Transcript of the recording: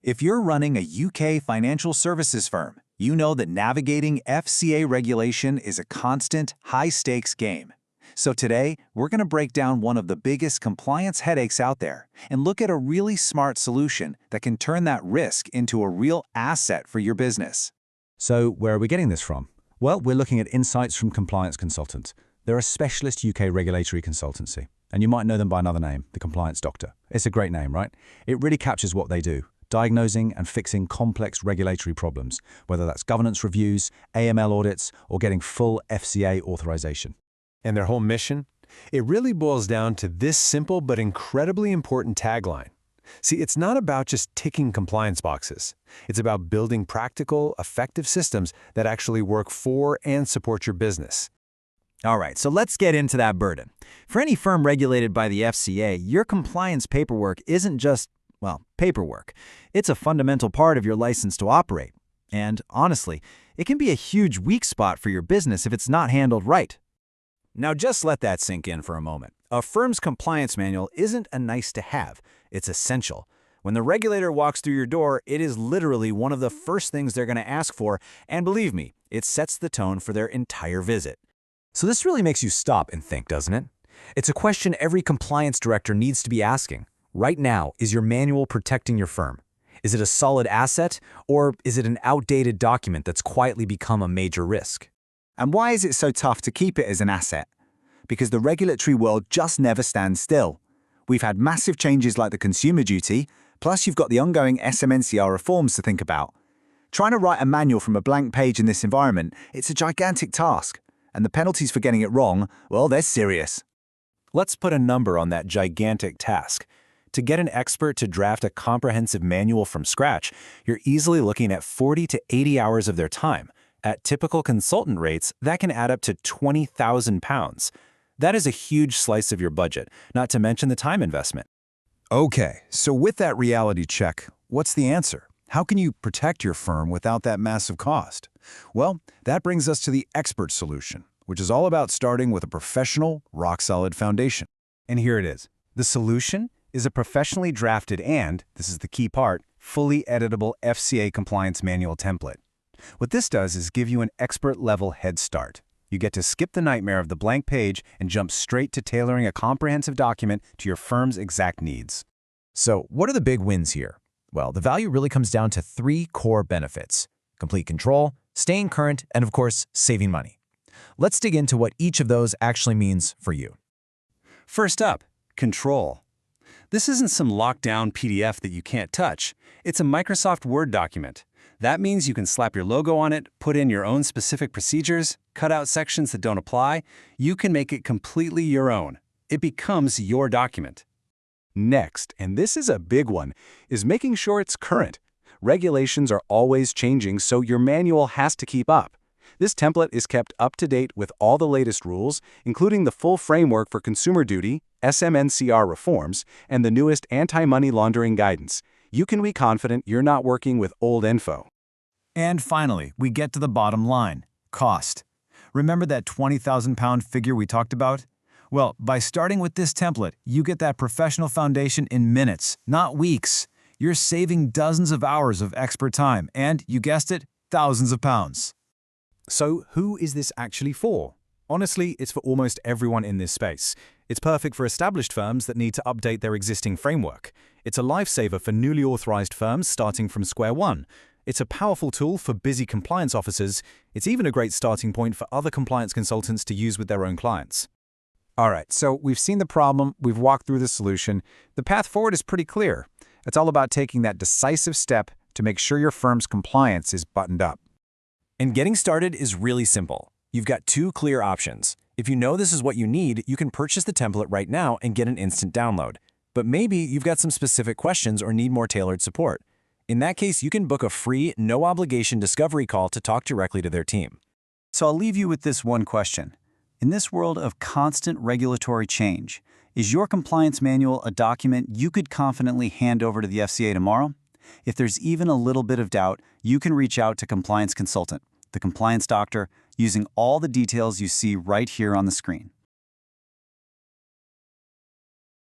If you're running a UK financial services firm, you know that navigating FCA regulation is a constant, high-stakes game. So today, we're going to break down one of the biggest compliance headaches out there and look at a really smart solution that can turn that risk into a real asset for your business. So where are we getting this from? Well, we're looking at insights from compliance consultants. They're a specialist UK regulatory consultancy, and you might know them by another name, the Compliance Doctor. It's a great name, right? It really captures what they do, diagnosing and fixing complex regulatory problems, whether that's governance reviews, AML audits, or getting full FCA authorization. And their whole mission? It really boils down to this simple but incredibly important tagline. See, it's not about just ticking compliance boxes. It's about building practical, effective systems that actually work for and support your business. All right, so let's get into that burden. For any firm regulated by the FCA, your compliance paperwork isn't just, well, paperwork. It's a fundamental part of your license to operate. And honestly, it can be a huge weak spot for your business if it's not handled right. Now just let that sink in for a moment. A firm's compliance manual isn't a nice-to-have. It's essential. When the regulator walks through your door, it is literally one of the first things they're going to ask for, and believe me, it sets the tone for their entire visit. So this really makes you stop and think, doesn't it? It's a question every compliance director needs to be asking. Right now, is your manual protecting your firm? Is it a solid asset, or is it an outdated document that's quietly become a major risk? And why is it so tough to keep it as an asset? Because the regulatory world just never stands still. We've had massive changes like the consumer duty, plus you've got the ongoing SMCR reforms to think about. Trying to write a manual from a blank page in this environment, it's a gigantic task. And the penalties for getting it wrong, well, they're serious. Let's put a number on that gigantic task. To get an expert to draft a comprehensive manual from scratch, you're easily looking at 40 to 80 hours of their time. At typical consultant rates, that can add up to £20,000. That is a huge slice of your budget, not to mention the time investment. Okay, so with that reality check, what's the answer? How can you protect your firm without that massive cost? Well, that brings us to the expert solution, which is all about starting with a professional, rock-solid foundation. And here it is. The solution is a professionally drafted and, this is the key part, fully editable FCA compliance manual template. What this does is give you an expert-level head start. You get to skip the nightmare of the blank page and jump straight to tailoring a comprehensive document to your firm's exact needs. So, what are the big wins here? Well, the value really comes down to 3 core benefits: complete control, staying current, and of course, saving money. Let's dig into what each of those actually means for you. First up, control. This isn't some locked-down PDF that you can't touch. It's a Microsoft Word document. That means you can slap your logo on it, put in your own specific procedures, cut out sections that don't apply. You can make it completely your own. It becomes your document. Next, and this is a big one, is making sure it's current. Regulations are always changing, so your manual has to keep up. This template is kept up to date with all the latest rules, including the full framework for consumer duty, SMCR reforms, and the newest anti-money laundering guidance. You can be confident you're not working with old info. And finally, we get to the bottom line: cost. Remember that £20,000 figure we talked about? Well, by starting with this template, you get that professional foundation in minutes, not weeks. You're saving dozens of hours of expert time and, you guessed it, thousands of pounds. So who is this actually for? Honestly, it's for almost everyone in this space. It's perfect for established firms that need to update their existing framework. It's a lifesaver for newly authorized firms starting from square one. It's a powerful tool for busy compliance officers. It's even a great starting point for other compliance consultants to use with their own clients. All right, so we've seen the problem, we've walked through the solution. The path forward is pretty clear. It's all about taking that decisive step to make sure your firm's compliance is buttoned up. And getting started is really simple. You've got 2 clear options. If you know this is what you need, you can purchase the template right now and get an instant download. But maybe you've got some specific questions or need more tailored support. In that case, you can book a free, no-obligation discovery call to talk directly to their team. So I'll leave you with this one question. In this world of constant regulatory change, is your compliance manual a document you could confidently hand over to the FCA tomorrow? If there's even a little bit of doubt, you can reach out to Compliance Consultant, the Compliance Doctor, using all the details you see right here on the screen.